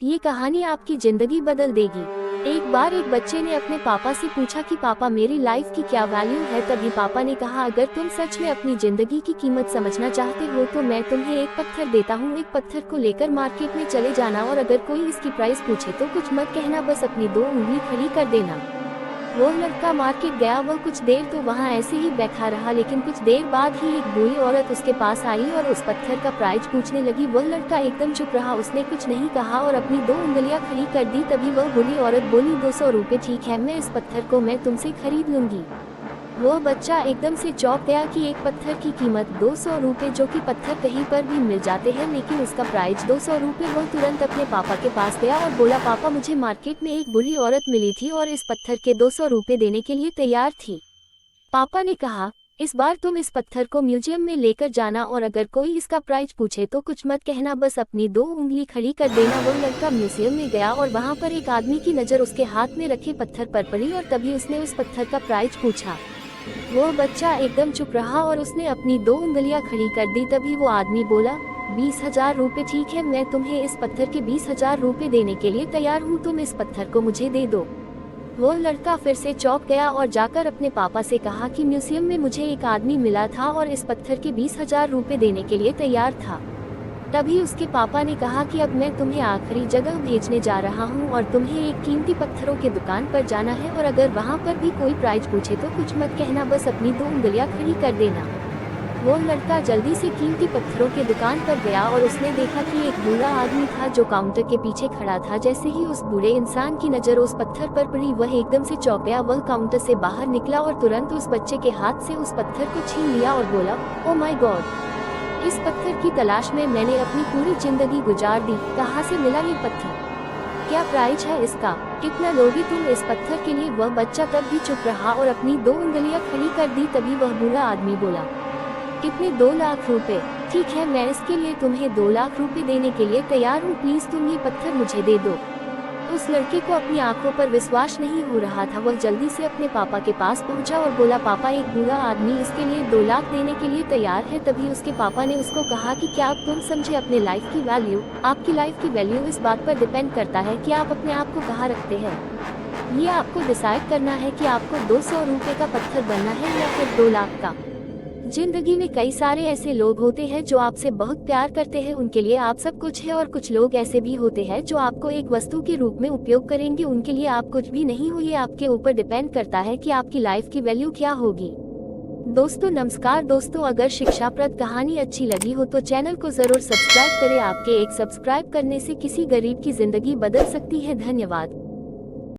ये कहानी आपकी जिंदगी बदल देगी। एक बार एक बच्चे ने अपने पापा से पूछा कि पापा मेरी लाइफ की क्या वैल्यू है। तभी पापा ने कहा, अगर तुम सच में अपनी जिंदगी की कीमत समझना चाहते हो तो मैं तुम्हें एक पत्थर देता हूँ। एक पत्थर को लेकर मार्केट में चले जाना और अगर कोई इसकी प्राइस पूछे तो कुछ मत कहना, बस अपनी 2 उंगली खड़ी कर देना। वो लड़का मार्केट गया। वो कुछ देर तो वहाँ ऐसे ही बैठा रहा, लेकिन कुछ देर बाद ही एक बूढ़ी औरत उसके पास आई और उस पत्थर का प्राइस पूछने लगी। वह लड़का एकदम चुप रहा, उसने कुछ नहीं कहा और अपनी 2 उंगलियां खड़ी कर दी। तभी वह बूढ़ी औरत बोली, 200 रुपये ठीक है, मैं इस पत्थर को मैं तुमसे खरीद लूंगी। वो बच्चा एकदम से चौंक गया कि एक पत्थर की कीमत 200 रुपये, जो कि पत्थर कहीं पर भी मिल जाते हैं लेकिन उसका प्राइस 200 रुपये। वो तुरंत अपने पापा के पास गया और बोला, पापा मुझे मार्केट में एक बूढ़ी औरत मिली थी और इस पत्थर के 200 रुपये देने के लिए तैयार थी। पापा ने कहा, इस बार तुम इस पत्थर को म्यूजियम में लेकर जाना और अगर कोई इसका प्राइस पूछे तो कुछ मत कहना, बस अपनी 2 उंगली खड़ी कर देना। वो लड़का म्यूजियम में गया और वहाँ पर एक आदमी की नज़र उसके हाथ में रखे पत्थर पर पड़ी और तभी उसने उस पत्थर का प्राइस पूछा। वो बच्चा एकदम चुप रहा और उसने अपनी 2 उंगलियां खड़ी कर दी। तभी वो आदमी बोला, 20,000 रुपये ठीक है, मैं तुम्हें इस पत्थर के 20,000 रुपये देने के लिए तैयार हूँ, तुम इस पत्थर को मुझे दे दो। वो लड़का फिर से चौंक गया और जाकर अपने पापा से कहा कि म्यूजियम में मुझे एक आदमी मिला था और इस पत्थर के 20,000 रुपये देने के लिए तैयार था। तभी उसके पापा ने कहा कि अब मैं तुम्हें आखिरी जगह भेजने जा रहा हूँ और तुम्हें एक कीमती पत्थरों की दुकान पर जाना है और अगर वहाँ पर भी कोई प्राइस पूछे तो कुछ मत कहना, बस अपनी 2 उंगलियां खड़ी कर देना। वो लड़का जल्दी से कीमती पत्थरों की दुकान पर गया और उसने देखा कि एक बूढ़ा आदमी था जो काउंटर के पीछे खड़ा था। जैसे ही उस बूढ़े इंसान की नज़र उस पत्थर पर पड़ी, वह एकदम से चौंक गया। वह काउंटर से बाहर निकला और तुरंत उस बच्चे के हाथ से उस पत्थर को छीन लिया और बोला, ओ माय गॉड, इस पत्थर की तलाश में मैंने अपनी पूरी जिंदगी गुजार दी। कहाँ से मिला ये पत्थर? क्या प्राइस है इसका? कितना लोगे तुम इस पत्थर के लिए? वह बच्चा तब भी चुप रहा और अपनी 2 उंगलियां खड़ी कर दी। तभी वह बूढ़ा आदमी बोला, कितने? 2 लाख रुपए ठीक है, मैं इसके लिए तुम्हें 2 लाख रुपए देने के लिए तैयार हूँ, प्लीज तुम ये पत्थर मुझे दे दो। उस लड़के को अपनी आंखों पर विश्वास नहीं हो रहा था। वह जल्दी से अपने पापा के पास पहुंचा और बोला, पापा एक बूढ़ा आदमी इसके लिए 2 लाख देने के लिए तैयार है। तभी उसके पापा ने उसको कहा कि क्या अब तुम समझे अपने लाइफ की वैल्यू? आपकी लाइफ की वैल्यू इस बात पर डिपेंड करता है कि आप अपने आप को कहाँ रखते हैं। ये आपको डिसाइड करना है कि आपको 200 रुपये का पत्थर बनना है या फिर 2 लाख का। जिंदगी में कई सारे ऐसे लोग होते हैं जो आपसे बहुत प्यार करते हैं, उनके लिए आप सब कुछ है, और कुछ लोग ऐसे भी होते हैं जो आपको एक वस्तु के रूप में उपयोग करेंगे, उनके लिए आप कुछ भी नहीं हो। ये आपके ऊपर डिपेंड करता है कि आपकी लाइफ की वैल्यू क्या होगी। दोस्तों नमस्कार दोस्तों, अगर शिक्षाप्रद कहानी अच्छी लगी हो तो चैनल को जरूर सब्सक्राइब करें। आपके एक सब्सक्राइब करने से किसी गरीब की जिंदगी बदल सकती है। धन्यवाद।